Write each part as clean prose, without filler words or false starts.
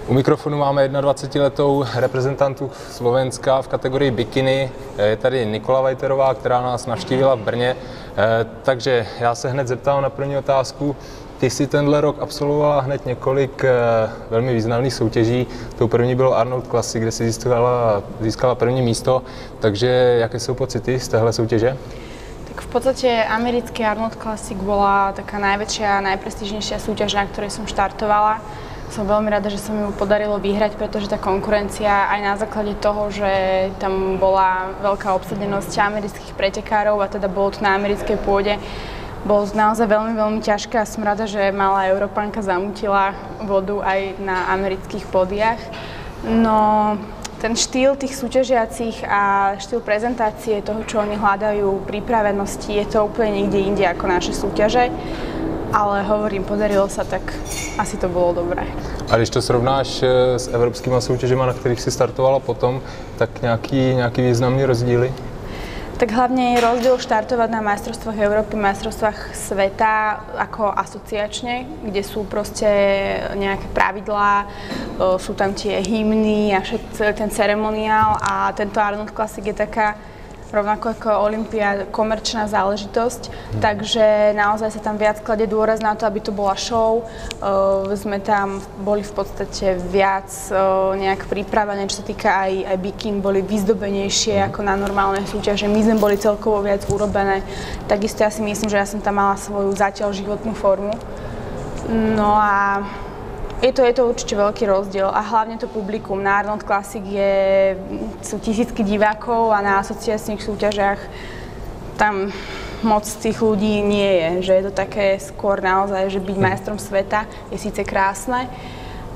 U mikrofonu máme 21letou reprezentantku Slovenska v kategorii bikini. Je tady Nikola Vajterová, která nás navštívila v Brně. Takže já se hned zeptám na první otázku. Ty jsi tenhle rok absolvovala hned několik velmi významných soutěží. Tou první bylo Arnold Classic, kde si získala první místo. Takže jaké jsou pocity z téhle soutěže? Tak v podstate americký Arnold Classic bola taká najväčšia a najprestížnejšia súťaž, na ktorej som štartovala. Som veľmi rada, že sa mi ju podarilo vyhrať, pretože tá konkurencia aj na základe toho, že tam bola veľká obsadenosť amerických pretekárov a teda bolo to na americkej pôde, bolo naozaj veľmi ťažké a som rada, že malá Európanka zamútila vodu aj na amerických pódiach. No, ten štýl tých súťažiacich a štýl prezentácie toho, čo oni hľadajú, pripravenosti, je to úplne niekde inde ako naše súťaže. Ale hovorím, podarilo sa, tak asi to bolo dobré. A když to srovnáš s evropskými soutěžemi, na kterých si startovala potom, tak nějaký významný rozdíly? Tak hlavne je rozdiel štartovať na majstrovstvách Európy, majstrovstvách sveta ako asociačne, kde sú proste nejaké pravidlá, sú tam tie hymny a celý ten ceremoniál a tento Arnold Classic je taká rovnako ako Olympia, komerčná záležitosť, takže naozaj sa tam viac kladie dôraz na to, aby to bola show. Sme tam boli v podstate viac nejak pripravené, čo sa týka aj bikin, boli vyzdobenejšie ako na normálne súťaže. My sme boli celkovo viac urobené. Takisto ja si myslím, že ja som tam mala svoju zatiaľ životnú formu. No a je to určite veľký rozdiel a hlavne to publikum. Na Arnold Classic sú tisícky divákov a na asociačných súťažiach tam moc tých ľudí nie je. Že je to také skôr naozaj, že byť majstrom sveta je síce krásne,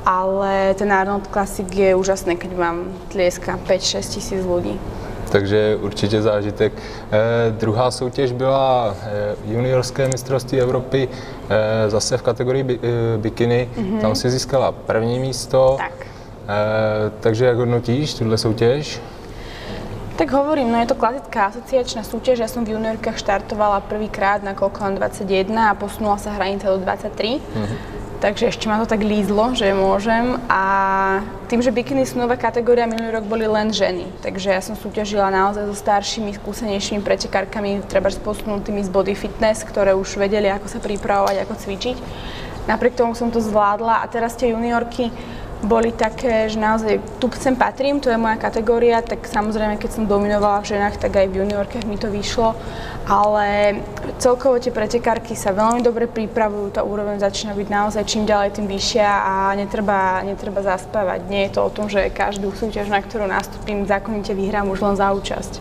ale ten Arnold Classic je úžasné, keď vám tlieska 5-6 tisíc ľudí. Takže určitě zážitek. Druhá soutěž byla juniorské mistrovství Evropy, zase v kategorii bikini. Tam si získala první místo. Tak. Takže jak hodnotíš tuhle soutěž? Tak hovorím, no je to klasická asociačná súťaž. Ja som v juniorkách štartovala prvýkrát na koľko 21 a posunula sa hranica do 23. Takže ešte ma to tak lízlo, že môžem. A tým, že bikiny sú nová kategória, minulý rok boli len ženy. Takže ja som súťažila naozaj so staršími, skúsenejšími pretekárkami, treba posunutými z body fitness, ktoré už vedeli, ako sa pripravovať, ako cvičiť. Napriek tomu som to zvládla a teraz tie juniorky boli také, že naozaj tu sem patrím, to je moja kategória, tak samozrejme, keď som dominovala v ženách, tak aj v juniorkách mi to vyšlo, ale celkovo tie pretekárky sa veľmi dobre pripravujú, tá úroveň začína byť naozaj čím ďalej tým vyššia a netreba zaspávať. Nie je to o tom, že každú súťaž, na ktorú nastúpim, zákonite vyhrám už len za účasť.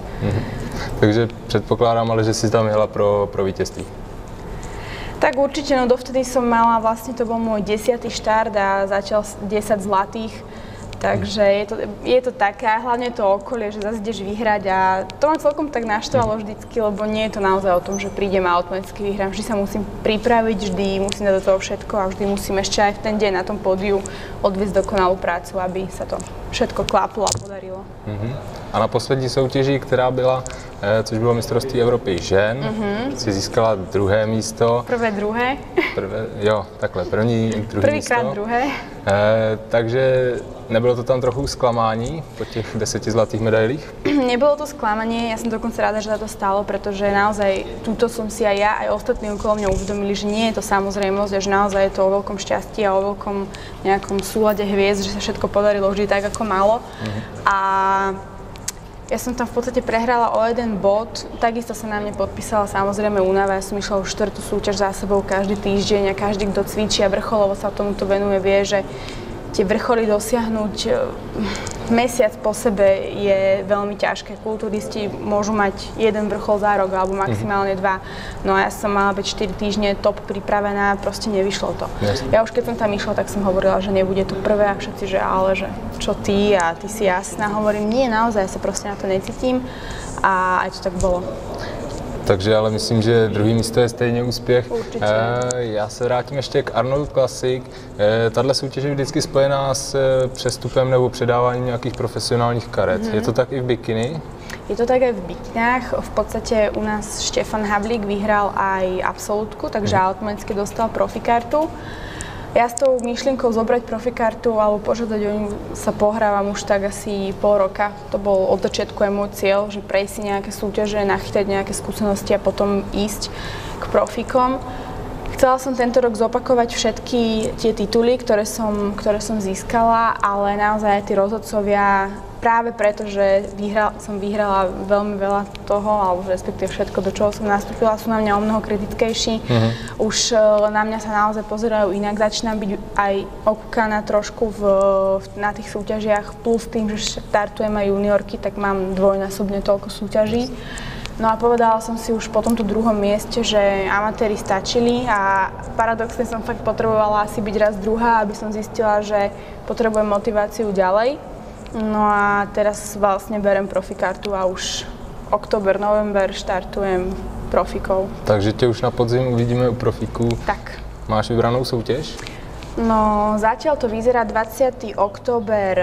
Takže předpokládám, ale že si tam jela pro vítězství. Tak určite, no dovtedy som mala, vlastne to bol môj 10. štart a začal 10 zlatých, takže je to také, hlavne to okolie, že zase ideš vyhrať a to ma celkom tak naštvalo vždycky, lebo nie je to naozaj o tom, že prídem a automaticky vyhrám, vždy sa musím pripraviť, vždy musím dať do toho všetko a vždy musím ešte aj v ten deň na tom pódiu odviesť dokonalú prácu, aby sa to všetko klaplo a podarilo. A na poslední soutěži, která byla, což bylo mistrovství Evropy žen, si získala druhé místo. Druhé. Jo, takhle, druhé místo. Prvýkrát druhé. Takže nebylo to tam trochu zklamání po těch 10 zlatých medailích? Nebolo to sklamanie, ja som dokonca rada, že sa to stalo, pretože naozaj túto som si aj ja, aj ostatní okolo mňa uvedomili, že nie je to samozrejmosť a že naozaj je to o veľkom šťastí a o veľkom nejakom súlade hviezd, že sa všetko podarilo vždy tak, ako malo. A ja som tam v podstate prehrala o jeden bod, takisto sa na mne podpísala samozrejme únava, ja som išla už 4. súťaž za sebou každý týždeň a každý, kto cvičí a vrcholovo sa tomuto venuje, vie, že tie vrcholy dosiahnuť mesiac po sebe je veľmi ťažké. Kulturisti môžu mať jeden vrchol za rok alebo maximálne 2. No a ja som mala byť 4 týždne top pripravená, proste nevyšlo to. Ja už keď som tam išla, tak som hovorila, že nebude to prvé a všetci, že ale že čo ty a ty si jasná. Hovorím, nie, naozaj sa proste na to necítim a aj to tak bolo. Takže ale myslím, že druhý místo je stejně úspěch. Určitě. Já se vrátím ještě k Arnold Classic. Tahle soutěž je vždycky spojená s přestupem nebo předáváním nějakých profesionálních karet. Je to tak i v bikini? Je to tak aj v bikinách. V podstate u nás Štefan Havlík vyhral aj absolútku, takže automaticky dostal profikartu. Ja s tou myšlienkou zobrať profikartu alebo požiadať o ňu sa pohrávam už tak asi pol roka. To bol od začiatku aj môj cieľ, že prejsť si nejaké súťaže, nachytať nejaké skúsenosti a potom ísť k profikom. Chcela som tento rok zopakovať všetky tie tituly, ktoré som získala, ale naozaj tí rozhodcovia práve preto, že som vyhrala veľmi veľa toho, alebo respektíve všetko, do čoho som nastúpila, sú na mňa o mnoho kritickejší. Už na mňa sa naozaj pozerajú inak, začínam byť aj okúkaná trošku na tých súťažiach, plus tým, že štartujem aj juniorky, tak mám dvojnásobne toľko súťaží. No a povedala som si už po tomto druhom mieste, že amatéri stačili a paradoxne som fakt potrebovala asi byť raz druhá, aby som zistila, že potrebujem motiváciu ďalej. No a teraz vlastne berem profikartu a už október, november štartujem profikov. Takže tě už na podzim uvidíme u profiků. Tak. Máš vybranou soutěž? No, zatiaľ to vyzerá 20. október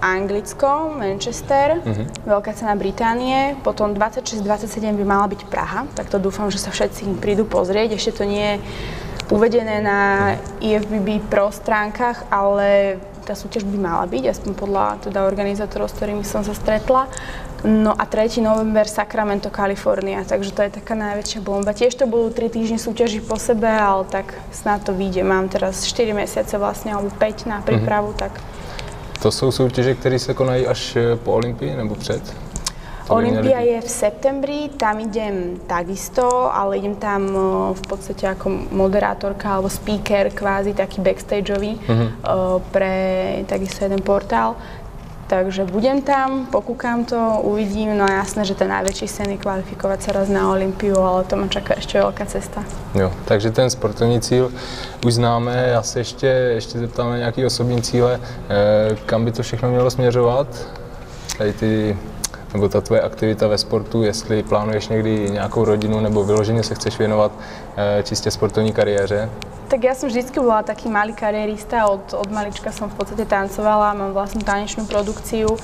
Anglicko, Manchester, veľká cena Británie, potom 26-27 by mala byť Praha, tak to dúfam, že sa všetci prídu pozrieť. Ešte to nie je uvedené na IFBB Pro stránkach, ale tá súťaž by mala byť, aspoň podľa teda organizátorov, s ktorými som sa stretla. No a 3. november Sacramento, Kalifornia, takže to je taká najväčšia bomba. Tiež to budú 3 týždne súťaží po sebe, ale tak snad to vyjde. Mám teraz 4 mesiace vlastne, alebo 5 na prípravu, tak... To jsou soutěže, které se konají až po Olympii nebo před? Olympia je v septembri, tam idem takisto, ale idem tam v podstate ako moderátorka alebo speaker, kvázi taký backstageový pre takisto jeden portál. Takže budem tam, pokúkam to, uvidím, no a jasné, že ten najväčší sen je kvalifikovať sa raz na Olympiu, ale to ma čaká ešte veľká cesta. Jo, takže ten sportovní cíl už známe, já se ještě zeptám na nějaké osobní cíle, kam by to všechno mělo směřovat? Tady nebo ta tvoje aktivita ve sportu, jestli plánuješ někdy nějakou rodinu nebo vyloženě se chceš věnovat čistě sportovní kariéře? Tak ja som vždycky bola taký malý kariérista, od malička som v podstate tancovala, mám vlastnú tanečnú produkciu,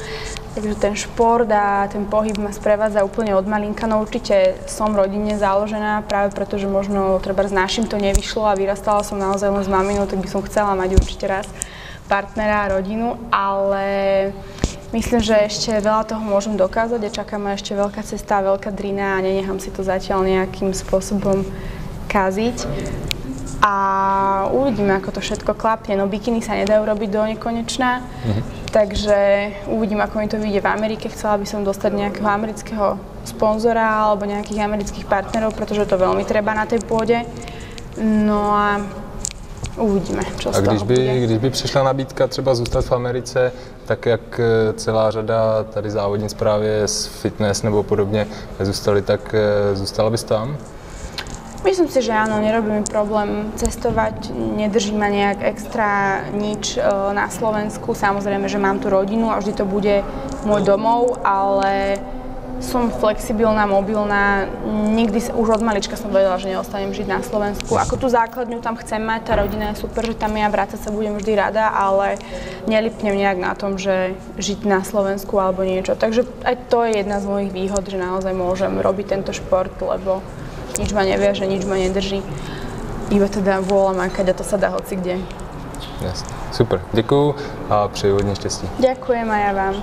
takže ten šport a ten pohyb ma sprevádza úplne od malinka, no určite som rodinne založená, práve preto, že možno treba s našim to nevyšlo a vyrastala som naozaj len s maminou, tak by som chcela mať určite raz partnera a rodinu, ale myslím, že ešte veľa toho môžem dokázať a čaká ma ešte veľká cesta a veľká drina a nenechám si to zatiaľ nejakým spôsobom kaziť. A uvidíme, ako to všetko klapne. No bikiny sa nedajú robiť do nekonečna, takže uvidím, ako mi to vyjde v Amerike. Chcela by som dostať nejakého amerického sponzora alebo nejakých amerických partnerov, pretože to veľmi treba na tej pôde. No a uvidíme, čo z toho bude. A když by přišla nabídka třeba zůstat v Americe, tak jak celá řada tady závodnic právě z fitness nebo podobně zůstaly, tak zůstala bys tam? Myslím si, že áno, nerobí mi problém cestovať, nedrží ma nejak extra nič na Slovensku. Samozrejme, že mám tu rodinu a vždy to bude môj domov, ale som flexibilná, mobilná. Nikdy, už od malička som vedela, že neostanem žiť na Slovensku. Ako tú základňu tam chcem mať, tá rodina je super, že tam ja vrácať sa budem vždy rada, ale nelipnem nejak na tom, že žiť na Slovensku alebo niečo. Takže aj to je jedna z mojich výhod, že naozaj môžem robiť tento šport, lebo nič ma neviaže, nič ma nedrží. Iba teda vôľa makať a to sa dá hoci kde. Jasne. Super. Děkuju a přeju hodně štěstí. Ďakujem aj ja vám.